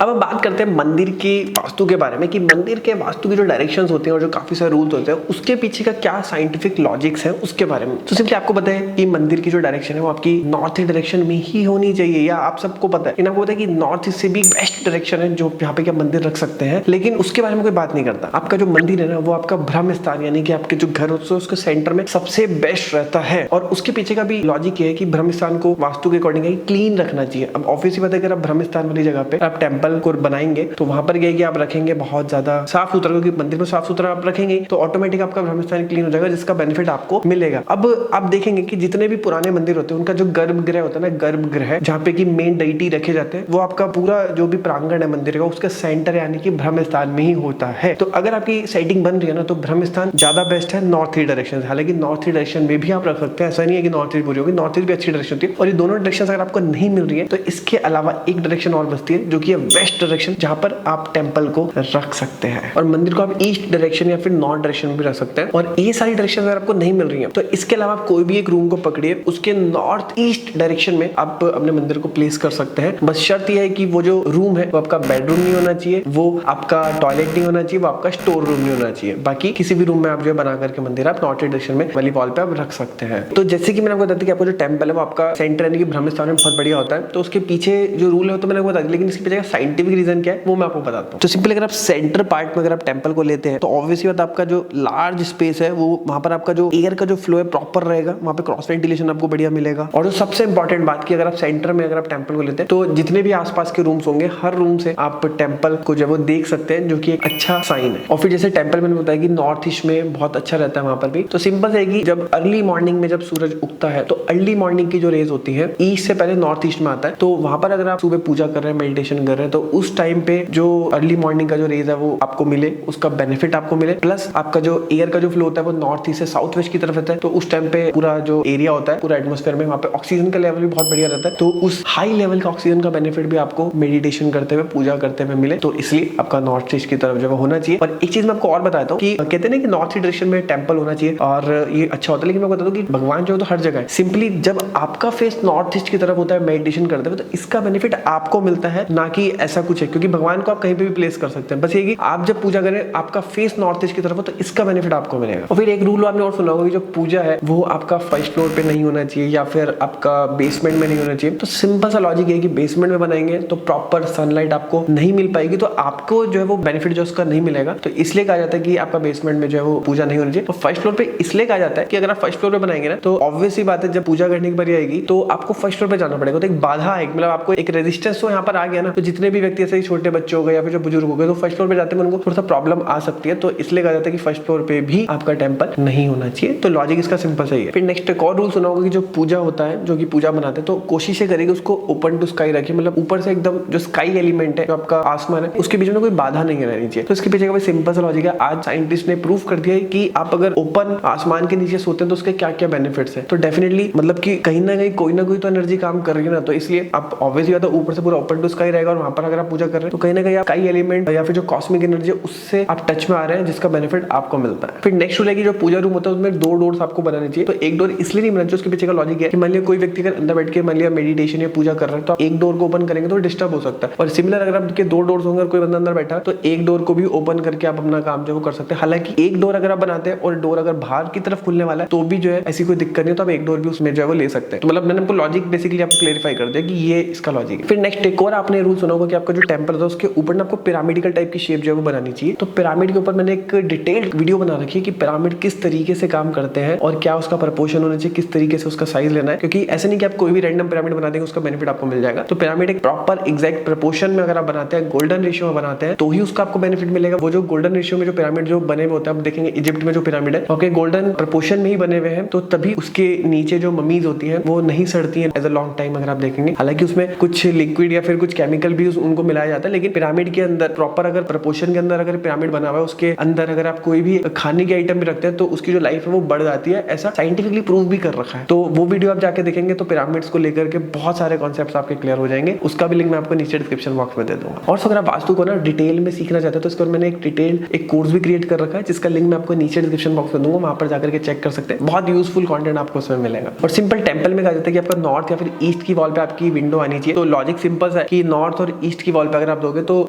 अब हम बात करते हैं मंदिर की वास्तु के बारे में कि मंदिर के वास्तु के जो डायरेक्शंस होते हैं और जो काफी सारे रूल्स होते हैं उसके पीछे का क्या साइंटिफिक लॉजिक्स है उसके बारे में। तो सिंपली आपको पता है कि मंदिर की जो डायरेक्शन है वो आपकी नॉर्थ डायरेक्शन में ही होनी चाहिए, या आप सबको पता है, आपको पता है कि नॉर्थ ईस्ट से भी बेस्ट डायरेक्शन है जो यहाँ पे क्या मंदिर रख सकते हैं, लेकिन उसके बारे में कोई बात नहीं करता। आपका जो मंदिर है ना वो आपका ब्रह्म स्थान यानी कि आपके जो घर होते हैं उसके सेंटर में सबसे बेस्ट रहता है। और उसके पीछे का भी लॉजिक ये है कि ब्रह्म स्थान को वास्तु के अकॉर्डिंग क्लीन रखना चाहिए। अब ऑब्वियसली पता है अगर आप ब्रह्म स्थान वाली जगह पे आप टेम्पल को बनाएंगे तो वहां पर गए कि आप रखेंगे बहुत ज्यादा साफ सुथरा, क्योंकि मंदिर में साफ सुथरा आप रखेंगे तो ऑटोमेटिक आपका ब्रह्म स्थान क्लीन हो जाएगा, जिसका बेनिफिट आपको मिलेगा। अब आप देखेंगे कि जितने भी पुराने मंदिर होते हैं उनका जो गर्भगृह होता है ना, गर्भगृह जहाँ पे की मेन डेटी रखे जाते हैं, वो आपका पूरा जो भी प्रांगण है मंदिर का उसका सेंटर यानी कि ब्रह्म स्थान में ही होता है। तो अगर आपकी सेटिंग बन रही है ना तो ब्रह्म स्थान ज्यादा बेस्ट है नॉर्थ ईस्ट डायरेक्शन। हालांकि नॉर्थ ईस्ट डायरेक्शन में भी आप रख सकते हैं, ऐसा नहीं है कि नॉर्थ ईस्ट पूरी होगी, नॉर्थ ईस्ट भी अच्छी डायरेक्शन होती है। और ये दोनों डायरेक्शन अगर आपको नहीं मिल रही है तो इसके अलावा एक डायरेक्शन और बचती है जो कि वेस्ट डायरेक्शन, जहां पर आप टेंपल को रख सकते हैं। और मंदिर को आप ईस्ट डायरेक्शन या फिर नॉर्थ डायरेक्शन में भी रख सकते हैं। और ये सारी डायरेक्शन अगर आपको नहीं मिल रही है तो इसके अलावा आप कोई भी एक रूम को पकड़िए, उसके नॉर्थ ईस्ट डायरेक्शन में आप अपने मंदिर को प्लेस कर सकते हैं। बस शर्त यह है कि वो जो रूम है वो आपका बेडरूम नहीं होना चाहिए, वो आपका टॉयलेट नहीं होना चाहिए, वो आपका स्टोर रूम नहीं होना चाहिए। बाकी किसी भी रूम में आप जो बना करके मंदिर आप नॉर्थ ईस्ट डायरेक्शन में वाली वॉल पे आप रख सकते हैं। तो जैसे कि मैंने आपको बताया कि आपको जो टेंपल है वो आपका सेंटर यानी कि ब्रह्म स्थान में बहुत बढ़िया होता है, तो उसके पीछे जो रूल है तो मैंने आपको बता दिया, लेकिन इसके पीछे साइंटिफिक रीजन क्या है वो मैं आपको बताता हूँ। तो सिंपली अगर आप सेंटर पार्ट में अगर आप टेंपल को लेते हैं तो ऑब्वियसली बात आपका जो लार्ज स्पेस है वो वहां पर आपका जो एयर का जो फ्लो है प्रॉपर रहेगा, वहां पे क्रॉस वेंटिलेशन आपको बढ़िया मिलेगा। और जो सबसे इंपॉर्टेंट बात की अगर आप सेंटर में अगर आप टेंपल को लेते हैं तो जितने भी आसपास के रूम्स होंगे हर रूम से आप टेंपल को जो वो देख सकते हैं, जो कि एक अच्छा साइन है। और फिर जैसे टेंपल मैंने बताया कि नॉर्थ ईस्ट में बहुत अच्छा रहता है वहां पर भी, तो सिंपल है कि जब अर्ली मॉर्निंग में जब सूरज उगता है तो अर्ली मॉर्निंग की जो रेज होती है ईस्ट से पहले नॉर्थ ईस्ट में आता है, तो वहां पर अगर आप सुबह पूजा कर रहे हैं, मेडिटेशन कर रहे हैं, तो उस टाइम पे जो अर्ली मॉर्निंग का जो रेज है वो आपको मिले, उसका बेनिफिट आपको मिले। प्लस आपका जो एयर का जो फ्लो होता है वो नॉर्थ ईस्ट से साउथ वेस्ट की तरफ रहता है, तो उस टाइम पे पूरा जो एरिया होता है पूरा एटमॉस्फेयर में वहां पे ऑक्सीजन का लेवल भी बहुत बढ़िया रहता है, तो उस हाई लेवल का ऑक्सीजन का बेनिफिट भी आपको मेडिटेशन करते हुए पूजा करते हुए मिले। तो इसलिए आपका नॉर्थ ईस्ट की तरफ जो होना चाहिए। और एक चीज मैं आपको और बताता हूँ कि कहते हैं ना कि नॉर्थ ईस्ट डायरेक्शन में टेंपल होना चाहिए और ये अच्छा होता है, लेकिन मैं बता दूं कि भगवान जो है तो हर जगह है। सिंपली जब आपका फेस नॉर्थ ईस्ट की तरफ होता है मेडिटेशन करते हुए तो इसका बेनिफिट आपको मिलता है, ना कि ऐसा कुछ है, क्योंकि भगवान को आप कहीं पे भी प्लेस कर सकते हैं। बस ये कि आप जब पूजा करें आपका फेस नॉर्थ ईस्ट की तरफ हो तो इसका बेनिफिट आपको मिलेगा। और फिर एक रूल आपने और सुना होगा कि जो पूजा है वो आपका फर्स्ट फ्लोर पे नहीं होना चाहिए या फिर आपका बेसमेंट में नहीं होना चाहिए। तो सिंपल सा लॉजिक है कि बेसमेंट में बनाएंगे तो प्रॉपर सनलाइट आपको नहीं मिल पाएगी, तो आपको जो है वो बेनिफिट जो उसका नहीं मिलेगा। तो इसलिए कहा जाता है कि आपका बेसमेंट में जो है वो पूजा नहीं होनी चाहिए। और फर्स्ट फ्लोर पे इसलिए कहा जाता है कि अगर आप फर्स्ट फ्लोर पे बनाएंगे ना तो ऑब्वियसली बात है जब पूजा करने की बारी आएगी तो आपको फर्स्ट फ्लोर पे जाना पड़ेगा। तो एक बाधा है, मतलब आपको एक रेजिस्टेंस तो यहाँ पर आ गया ना, तो जितने भी व्यक्ति ऐसे छोटे बच्चे हो गए या फिर जो बुजुर्ग हो गए तो फर्स्ट फ्लोर पे जाते हैं उनको थोड़ा सा प्रॉब्लम आ सकती है, तो इसलिए कहा जाता है कि फर्स्ट फ्लोर पे भी आपका टेंपल नहीं होना चाहिए। तो लॉजिक इसका सिंपल सही है। फिर नेक्स्ट एक और रूल सुना होगा कि जो पूजा होता है, जो कि पूजा बनाते हैं, तो कोशिश करेगी उसको ओपन टू स्काई रखिए, मतलब ऊपर से एकदम जो स्काई एलिमेंट है जो आपका आसमान है उसके बीच में कोई बाधा नहीं रहनी चाहिए। तो इसके पीछे का सिंपल सा लॉजिक है। आज साइंटिस्ट ने प्रूव कर दिया है कि आप अगर ओपन आसमान के नीचे सोते हैं तो उसके क्या क्या बेनिफिट्स है। तो डेफिनेटली मतलब कि कहीं ना कहीं कोई ना कोई तो एनर्जी काम कर रही है ना, तो इसलिए आप ऑब्वियसली बात है ऊपर से पूरा ओपन टू स्काई रहेगा और वहां पर अगर आप पूजा कर रहे हैं तो कहीं ना कहीं आप स्काई एलिमेंट या फिर जो कॉस्मिक एनर्जी उससे आप टच में आ रहे हैं, जिसका बेनिफिट आपको मिलता है। फिर नेक्स्ट रूल है कि जो पूजा रूम होता है उसमें 2 डोर्स आपको बनाने चाहिए। तो एक डोर इसलिए नहीं बनाना चाहिए, उसके पीछे का लॉजिक है कि मान लिया कोई व्यक्ति अगर अंदर बैठ के मान लिया मेडिटेशन या पूजा कर रहा है तो आप एक डोर को ओपन करेंगे तो डिस्टर्ब हो सकता है। और सिमिलर अगर आपके 2 डोर्स होंगे और कोई बंदा अंदर बैठा है तो एक डोर को भी ओपन करके आप अपना काम जो कर सकते हैं। हालांकि एक डोर अगर आप बनाते हैं और डोर अगर बाहर की तरफ खुलने वाला है तो भी जो है ऐसी कोई दिक्कत नहीं, तो आप एक डोर भी उसमें जो है वो ले सकते हैं। तो मतलब मैंने आपको लॉजिक बेसिकली आपको क्लेरिफाई कर दिया कि ये इसका लॉजिक है। फिर नेक्स्ट एक और आपने रूल सुना होगा कि आपका जो टेंपल है उसके ऊपर ना आपको पिरामिडिकल टाइप की शेप जो है वो बनानी चाहिए। तो पिरामिड के ऊपर मैंने एक डिटेल्ड वीडियो बना रखी है कि पिरामिड किस तरीके से काम करते हैं और क्या उसका प्रपोर्शन होना चाहिए, किस तरीके से उसका साइज लेना है, क्योंकि ऐसे नहीं कि आप कोई भी रैंडम पिरामिड बना देंगे उसका बेनिफिट आपको मिल जाएगा। तो पिरामिड एक प्रॉपर एग्जैक्ट प्रपोर्शन में अगर आप बनाते हैं, गोल्डन रेशियो में बनाते हैं, तो ही उसका आपको बेनिफिट मिलेगा। वो जो गोल्डन रेशियो में जो पिरामिड जो बने हुए होते हैं, आप देखेंगे इजिप्ट में जो पिरामिड है ओके गोल्डन प्रपोर्शन में ही बने हुए हैं, तो तभी उसके नीचे जो ममीज होती है वो नहीं सड़ती है एज अ लॉन्ग टाइम अगर आप देखेंगे। हालांकि उसमें कुछ लिक्विड या फिर कुछ केमिकल भी उनको मिलाया जाता है, लेकिन पिरामिड के अंदर प्रॉपर अगर प्रपोर्शन के अंदर अगर पिरामिड बना हुआ है उसके अंदर अगर आप कोई भी खाने की आइटम भी रखते हैं तो उसकी जो लाइफ है वो बढ़ जाती है, ऐसा साइंटिफिकली प्रूव भी कर रखा है। तो वो वीडियो आप जाके देखेंगे तो पिरामिड्स को लेकर के बहुत सारे कॉन्सेप्ट्स आपके क्लियर हो जाएंगे। उसका भी लिंक मैं आपको नीचे डिस्क्रिप्शन बॉक्स में दे दूंगा। और अगर आप वास्तु को ना डिटेल में सीखना चाहते हैं तो इसके मैंने एक डिटेल एक कोर्स भी क्रिएट कर रखा है, जिसका लिंक मैं आपको नीचे डिस्क्रिप्शन बॉक्स में दूंगा, वहां पर जाकर के चेक कर सकते हैं। बहुत यूजफुल कंटेंट आपको उसमें मिलेगा। और सिंपल टेंपल में कहा जाता है कि आपका नॉर्थ या फिर ईस्ट की वॉल पे आपकी विंडो आनी चाहिए। तो लॉजिक सिंपल है कि नॉर्थ और ईस्ट की वॉल पे अगर आप दोगे तो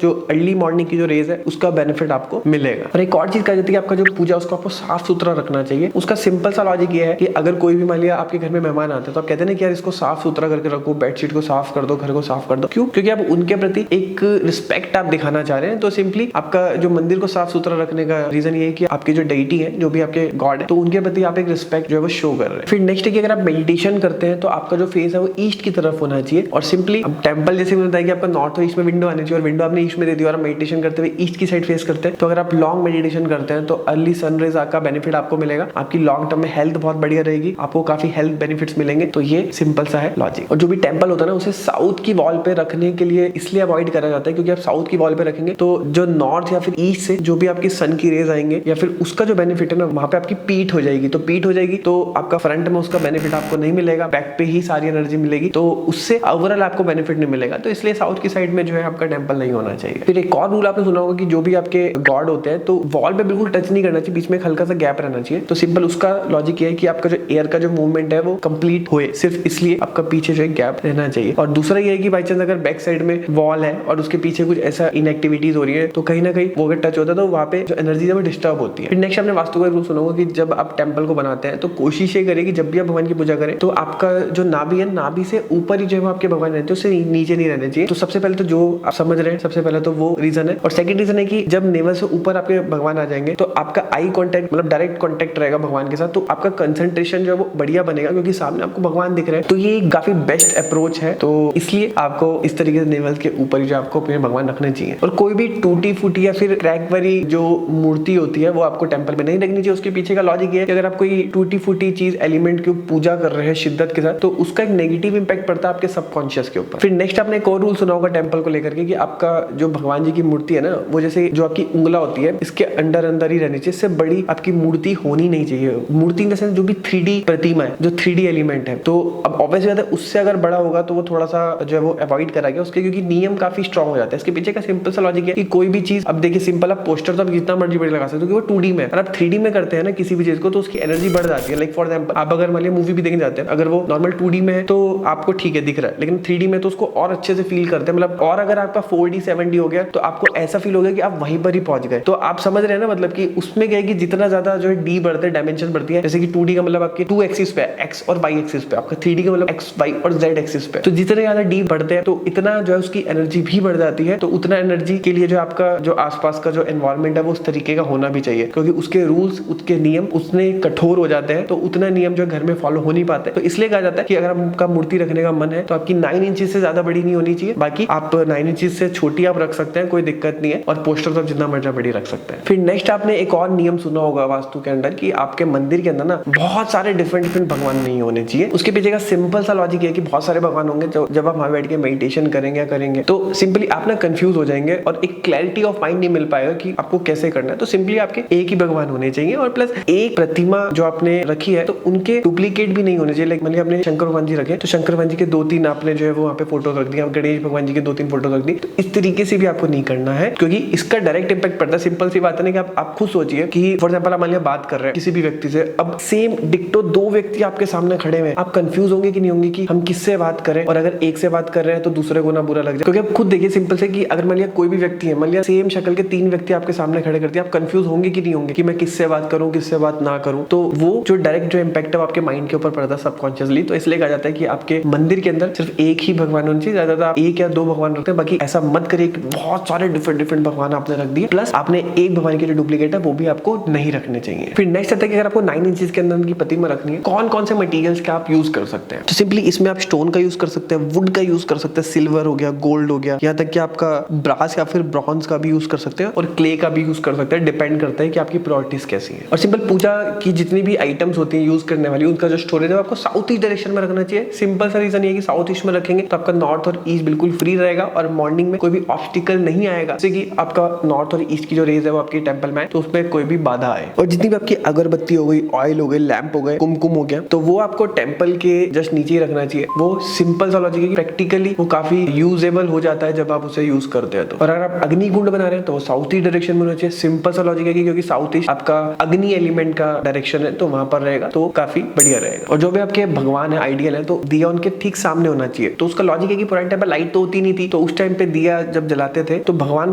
जो अर्ली मॉर्निंग की जो रेज है उसका बेनिफिट आपको मिलेगा। और एक और चीज कहा जाती है कि आपका जो पूजा उसको आपको साफ सुथरा रखना चाहिए। उसका सिंपल सा लॉजिक ये है कि अगर कोई भी मान लिया आपके घर में मेहमान आते हैं तो आप कहते हैं ना कि यार इसको साफ सुथरा करके रखो, बेडशीट को साफ कर दो, घर को साफ कर दो। क्यों? क्योंकि आप उनके प्रति एक रिस्पेक्ट आप दिखाना चाह रहे हैं। तो सिंपली आपका जो मंदिर को साफ सुथरा रखने का रीजन ये है कि आपकी जो डेटी है, जो भी आपके गॉड है, तो उनके प्रति आप एक रिस्पेक्ट जो है वो शो कर रहे हैं। फिर नेक्स्ट है कि अगर आप मेडिटेशन करते हैं तो आपका जो फेस है वो ईस्ट की तरफ होना चाहिए। और सिंपली अब टेंपल जैसे मैंने बताया कि आपका नॉर्थ और ईस्ट में विंडो आनी चाहिए, और विंडो आपने ईस्ट में दे दी और आप मेडिटेशन करते हुए ईस्ट की साइड फेस करते हैं। तो अगर आप लॉन्ग मेडिटेशन करते हैं तो अर्ली सनराइज का बेनिफिट आपको मिलेगा। आपकी लॉन्ग टर्म में हेल्थ बहुत बढ़िया रहेगी, आपको काफी हेल्थ बेनिफिट्स मिलेंगे। तो ये सिंपल सा है लॉजिक। और जो भी टेंपल होता है ना उसे साउथ की वॉल पे रखने के लिए इसलिए अवॉइड करा जाता है क्योंकि आप साउथ की वॉल पे रखेंगे तो जो नॉर्थ या फिर ईस्ट से जो भी आपकी सन की रेज आएंगे या फिर उसका जो बेनिफिट है ना वहां पे आपकी पीठ हो जाएगी। तो पीठ हो जाएगी तो आपका फ्रंट में उसका बेनिफिट आपको नहीं मिलेगा, बैक पे ही सारी एनर्जी मिलेगी, तो उससे ओवरऑल आपको बेनिफिट नहीं मिलेगा। तो इसलिए साउथ की साइड में जो है आपका टेंपल नहीं होना चाहिए। फिर एक और रूल आपने सुना होगा कि जो भी आपके गॉड होते हैं तो वॉल पे बिल्कुल टच नहीं करना चाहिए, बीच में एक हल्का सा गैप रहना चाहिए। तो सिंपल उसका लॉजिक ये है कि आपका जो एयर का जो मूवमेंट है वो कंप्लीट होए, सिर्फ इसलिए आपका पीछे जो है गैप रहना चाहिए। और दूसरा ये है कि बाई चांस अगर बैक साइड में वॉल है और उसके पीछे कुछ ऐसा इनएक्टिविटीज हो रही है तो कहीं ना कहीं वो अगर टच होता है तो वहाँ पे जो एनर्जी है वो डिस्टर्ब होती है। फिर नेक्स्ट आपने वास्तु का रूल सुना होगा कि जब आप टेंपल को बनाते हैं तो कोशिश ये करें कि जब भी आप भगवान की पूजा करें तो आपका जो नाभि है, नाभि से ऊपर ही जो है आपके भगवान रहते हैं, उससे नीचे नहीं रहने चाहिए। तो सबसे पहले तो जो आप समझ रहे हैं सबसे पहले तो वो रीजन है। और सेकंड रीजन है कि जब नेवल से ऊपर आपके भगवान आ जाएंगे तो आपका आई कांटेक्ट मतलब डायरेक्ट कांटेक्ट रहेगा भगवान के साथ, तो आपका कंसंट्रेशन जो है वो बढ़िया बनेगा क्योंकि सामने आपको भगवान दिख रहे हैं। तो ये काफी बेस्ट अप्रोच है। तो इसलिए आपको इस तरीके से नेवल के ऊपर ही जो आपको अपने भगवान रखने चाहिए। और कोई भी टूटी फूटी या फिर क्रैक वाली जो मूर्ति होती है वो आपको टेंपल में नहीं रखनी चाहिए। उसके पीछे का लॉजिक ये है कि अगर आप कोई टूटी फूटी चीज एलिमेंट की पूजा कर रहे हैं शिद्दत के साथ तो उसका एक नेगेटिव इंपैक्ट पड़ता है आपके सबकॉन्शियस के ऊपर। फिर नेक्स्ट आपने एक और रूल सुना होगा टेंपल को लेकर के कि आपका जो भगवान जी की मूर्ति है ना वो जैसे जो आपकी उंगला होती है इसके अंदर ही रहनी चाहिए, इससे बड़ी आपकी मूर्ति होनी नहीं चाहिए। मूर्ति इन द सेंस जो भी 3D प्रतिमा है, जो 3D एलिमेंट है, तो अब ऑब्वियस बात है उससे अगर बड़ा होगा तो वो थोड़ा सा जो है वो अवॉइड करा गया उसके, क्योंकि नियम काफी स्ट्रॉन्ग हो जाता है। इसके पीछे का सिंपल सा लॉजिक है कि कोई भी चीज अब देखिए सिंपल आप पोस्टर तो आप जितना मर्जी बड़ी लगा सकते हो क्योंकि वो 2D में है। और आप 3D में करते हैं ना किसी भी चीज को तो उसकी एनर्जी बढ़ जाती है। लाइक फॉर एग्जांपल आप अगर मान लिया मूवी भी देखने जाते हैं, अगर वो नॉर्मल 2D में है तो आपको ठीक है दिख रहा है, लेकिन 3D में तो उसको और अच्छे से फील करते हैं। मतलब और अगर आपका 4D 7D हो गया तो आपको ऐसा फील हो गया कि आप वहीं पर ही पहुंच गए। तो आप समझ रहे हैं ना, मतलब कि उसमें क्या है कि जितना ज्यादा जो है डी बढ़ते हैं डायमेंशन बढ़ती है। जैसे कि 2D का मतलब आपके 2 एक्सिस पे एक्स और वाई एक्सिस पे, आपका 3D का मतलब एक्स वाई और जेड एक्सिस पे। तो जितने ज्यादा डी बढ़ते हैं तो इतना जो है उसकी एनर्जी भी बढ़ जाती है। तो उतना एनर्जी के लिए जो आपका जो आसपास का जो एनवायरमेंट है वो उस तरीके का होना भी चाहिए, क्योंकि उसके रूल्स उसके नियम उतने कठोर हो जाते हैं तो उतना नियम जो घर में फॉलो हो नहीं पाते। तो इसलिए कहा जाता है कि अगर आपका मूर्ति रखने का मन है तो आपकी 9 इंचेस से ज्यादा बड़ी नहीं होनी चाहिए। बाकी आप 9 इंचेस से छोटी आप रख सकते हैं, कोई दिक्कत नहीं है। और पोस्टर तो आप जितना मर्जी बड़ी रख सकते हैं। फिर नेक्स्ट आपने एक और नियम सुना होगा वास्तु के अंदर कि आपके मंदिर के अंदर ना बहुत सारे डिफरेंट भगवान नहीं होने चाहिए। उसके पीछे का सिंपल सा लॉजिक है कि बहुत सारे भगवान होंगे जब आप वहां बैठ के मेडिटेशन करेंगे तो सिंपली आप ना कंफ्यूज हो जाएंगे और एक क्लैरिटी ऑफ माइंड नहीं मिल पाएगा कि आपको कैसे करना है। तो सिंपली आपके एक ही भगवान होने चाहिए और प्लस एक प्रतिमा जो आपने रखी है तो उनके डुप्लीकेट भी नहीं होने चाहिए। लाइक मान लिया आपने शंकर भगवान जी रखे तो शंकर भगवान जी के 2-3 आपने जो है वो वहाँ पे फोटो रख दिया, गणेश भगवान जी के 2-3 फोटो रख दी। तो इस तरीके से भी आपको नहीं करना है क्योंकि इसका डायरेक्ट इंपैक्ट पड़ता है। सिंपल सी बात है ना कि आप खुद सोचिए कि फॉर एग्जांपल आप मान लिया बात कर रहे हैं किसी भी व्यक्ति से, अब सेम डिक्टो 2 व्यक्ति आपके सामने खड़े हुए हैं, आप कंफ्यूज होंगे कि नहीं होंगे कि हम किससे बात करें। और अगर एक से बात कर रहे हैं तो दूसरे को ना बुरा लग जाए, क्योंकि आप खुद देखिए सिंपल से कि अगर मान लिया कोई भी व्यक्ति है, मान लिया सेम शक्ल के 3 व्यक्ति आपके सामने खड़े करते हैं, आप कंफ्यूज होंगे कि नहीं होंगे कि मैं किससे बात करूं किससे बात ना करूं। तो वो जो डायरेक्ट जो इंपैक्ट है आपके माइंड के ऊपर पड़ता है सबकॉन्शियसली। तो इसलिए कहा जाता है कि आपके मंदिर के अंदर सिर्फ एक ही भगवान होना चाहिए, ज्यादा 1 या 2 भगवान रखते हैं। बाकी ऐसा मत करिए कि बहुत सारे डिफरेंट भगवान आपने रख दिए, प्लस आपने एक भगवान की जो डुप्लीकेट है वो भी आपको नहीं रखने चाहिए। फिर नेक्स्ट आता है कि अगर आपको 9 इंचेस के अंदर की प्रतिमा रखनी है, कौन कौन से मटेरियल्स का आप यूज कर सकते हैं। तो सिंपली इसमें आप स्टोन का यूज कर सकते हैं, वुड का यूज कर सकते हैं, सिल्वर हो गया, गोल्ड हो गया, यहाँ तक कि आपका ब्रास या फिर ब्रॉन्ज का भी यूज कर सकते हैं और क्ले का भी यूज कर सकते हैं। डिपेंड करता है कि आपकी प्रायोरिटीज कैसी है। और सिंपल पूजा की जितनी भी आइटम्स होती है यूज करने वाली, उनका जो स्टोरेज है आपको साउथ ईस्ट डायरेक्शन में रखना चाहिए। सिंपल सा रीजन ये कि साउथ ईस्ट में रखेंगे तो आपका नॉर्थ और ईस्ट बिल्कुल फ्री रहेगा और मॉर्निंग में कोई भी ऑब्स्टिकल नहीं आएगा, जैसे कि आपका नॉर्थ और ईस्ट की जो रेज है वो आपकी टेंपल में तो उसमें कोई भी बाधा आए। और जितनी भी आपकी अगरबत्ती हो गई, ऑयल हो गई, लैंप हो गए, कुमकुम हो गया, तो वो आपको टेंपल के जस्ट नीचे ही रखना चाहिए। वो सिंपल सा लॉजिक है कि प्रैक्टिकली वो काफी यूजेबल हो जाता है जब आप उसे यूज करते हैं। तो और अगर आप अग्नि कुंड बना रहे हैं तो वो साउथ ईस्ट डायरेक्शन में होना चाहिए। सिंपल सा लॉजिक है कि क्योंकि साउथ ईस्ट आपका अग्नि एलिमेंट का डायरेक्शन है तो वहां पर रहेगा तो काफी बढ़िया रहेगा। और जो भी आपके भगवान है आइडियल है तो दिया उनके ठीक सामने होना चाहिए। तो उसका लॉजिक है कि पुराने टाइम पर लाइट तो होती नहीं थी तो उस टाइम पे दिया जब जलाते थे तो भगवान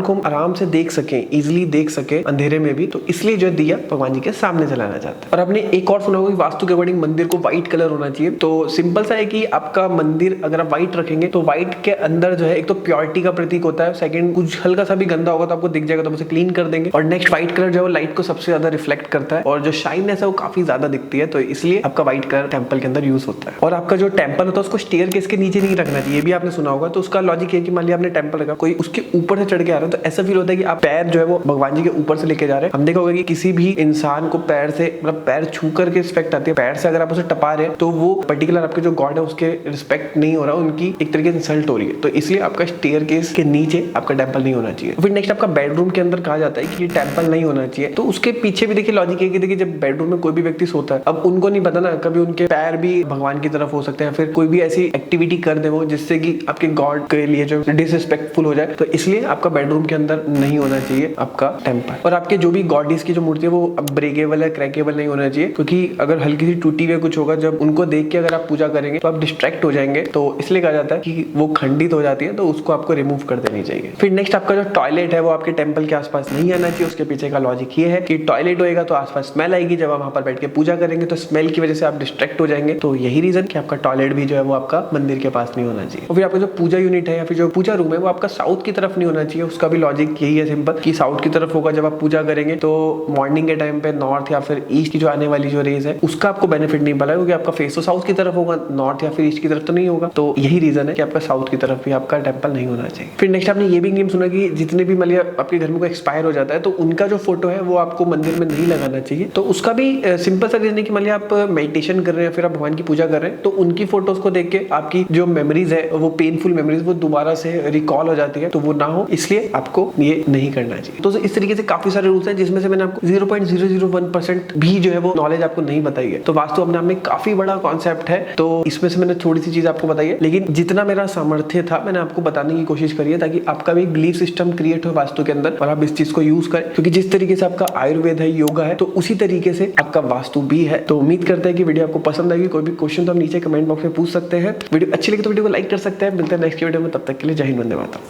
को हम आराम से देख सके, इजिली देख सके अंधेरे में भी, तो इसलिए जो दिया भगवान जी के सामने जलाना चाहता है। और आपने एक और सुना होगा वास्तु के अकॉर्डिंग मंदिर को व्हाइट कलर होना चाहिए। तो सिंपल सा है कि आपका मंदिर अगर आप व्हाइट रखेंगे तो व्हाइट के अंदर जो है एक तो प्योरिटी का प्रतीक होता है, सेकंड कुछ हल्का सा भी गंदा होगा तो आपको दिख जाएगा तो उसे क्लीन कर देंगे, और नेक्स्ट व्हाइट कलर जो है लाइट को सबसे ज्यादा रिफ्लेक्ट करता है और जो शाइननेस है वो काफी ज्यादा दिखती है, तो इसलिए आपका व्हाइट कलर टेंपल के अंदर यूज होता है। और आपका जो टेंपल होता है उसको स्टेयरकेस के नीचे नहीं रखना चाहिए, भी आपने सुना होगा। तो उसका लॉजिक है कि मान लिया आपने टेंपल रखा, कोई उसके ऊपर से चढ़ के आ रहा है तो ऐसा फील होता है कि आप पैर जो है वो भगवान जी के ऊपर से लेके जा रहे हैं। हम देखा होगा कि किसी भी इंसान को पैर से मतलब पैर छू करके रिस्पेक्ट आती है, पैर से अगर आप उसे टपा रहे हैं तो वो पर्टिकुलर आपके जो गॉड है उसके रिस्पेक्ट नहीं हो रहा, उनकी एक तरीके से इंसल्ट हो रही है। तो इसलिए आपका स्टेयरकेस के नीचे आपका टेंपल नहीं होना चाहिए। फिर नेक्स्ट आपका बेडरूम के अंदर कहा जाता है कि ये टेंपल नहीं होना चाहिए। तो उसके पीछे भी देखिए लॉजिक है कि देखिए जब बेडरूम में कोई भी व्यक्ति सोता है, अब उनको नहीं पता ना, कभी उनके पैर भी भगवान की तरफ हो सकते हैं, फिर कोई भी ऐसी एक्टिविटी कर दे वो जिससे कि आपके गॉड के लिए जो डिसरिस्पेक्टफुल हो जाए, तो इसलिए आपका बेडरूम के अंदर नहीं होना चाहिए आपका टेंपल। और आपके जो भी गॉडेस की जो मूर्ति है वो ब्रेकेबल है, क्रैकेबल नहीं होना चाहिए, क्योंकि अगर हल्की सी टूटी हुई कुछ होगा, जब उनको देख के अगर आप पूजा करेंगे तो आप डिस्ट्रैक्ट हो जाएंगे, तो इसलिए कहा जाता है कि वो खंडित हो जाती है, तो उसको आपको रिमूव कर देनी चाहिए। फिर नेक्स्ट आपका जो टॉयलेट है वो आपके टेंपल के आसपास नहीं आना चाहिए। उसके पीछे का लॉजिक ये है कि टॉयलेट होएगा तो आसपास स्मेल आएगी, जब आप वहां पर बैठ के पूजा करेंगे तो स्मेल की वजह से आप डिस्ट्रैक्ट हो जाएंगे, तो यही रीजन कि आपका टॉयलेट भी जो है वो आपका मंदिर के पास नहीं होना चाहिए। और फिर आपका जो पूजा यूनिट है या फिर जो पूजा रूम है वो आपका साउथ की तरफ नहीं होना चाहिए। उसका भी लॉजिक यही है सिंपल कि साउथ की तरफ होगा जब आप पूजा करेंगे, तो मॉर्निंग के टाइम पे नॉर्थ या फिर ईस्ट की जो आने वाली जो रेज है उसका आपको बेनिफिट नहीं मिला, क्योंकि आपका फेस तो साउथ की तरफ होगा, नॉर्थ या फिर ईस्ट की तरफ तो नहीं होगा। तो यही रीजन है कि आपका साउथ की तरफ भी आपका टेंपल नहीं होना चाहिए। फिर नेक्स्ट आपने ये भी नियम सुना कि जितने भी मतलब आपके घर में कोई एक्सपायर हो जाता है तो उनका जो फोटो है वो आपको मंदिर में नहीं लगाना चाहिए। तो उसका भी सिंपल सा रीजन है कि मान लिया आप मेडिटेशन कर रहे हैं, फिर आप भगवान की पूजा कर रहे हैं, तो उनकी फोटोज को देख के आपकी जो मेमोरीज है वो पेनफुल मेमोरीज वो दोबारा से रिकॉल हो जाती है, तो वो ना हो, इसलिए आपको ये नहीं करना चाहिए। तो इस तरीके से काफी सारे रूल्स हैं जिसमें से मैंने आपको 0.001% भी जो है वो नॉलेज आपको नहीं बताई है। तो वास्तु अपने आप में काफी बड़ा कॉन्सेप्ट है, तो इसमें से मैंने थोड़ी सी चीज आपको बताई है, लेकिन जितना मेरा सामर्थ्य था मैंने आपको बताने की कोशिश करी है ताकि आपका भी एक बिलीफ सिस्टम क्रिएट हो वास्तु के अंदर और आप इस चीज को यूज करें, क्योंकि जिस तरीके से आपका आयुर्वेद है, योगा है, तो उसी तरीके से आपका वास्तु भी है। तो उम्मीद करते हैं कि वीडियो आपको पसंद आएगी। कोई भी क्वेश्चन तो आप नीचे कमेंट बॉक्स में पूछ सकते हैं। वीडियो अच्छी लगी तो वीडियो को लाइक कर सकते हैं। मिलते हैं नेक्स्ट वीडियो में, तब तक के लिए जय हिंद, वंदे मातरम।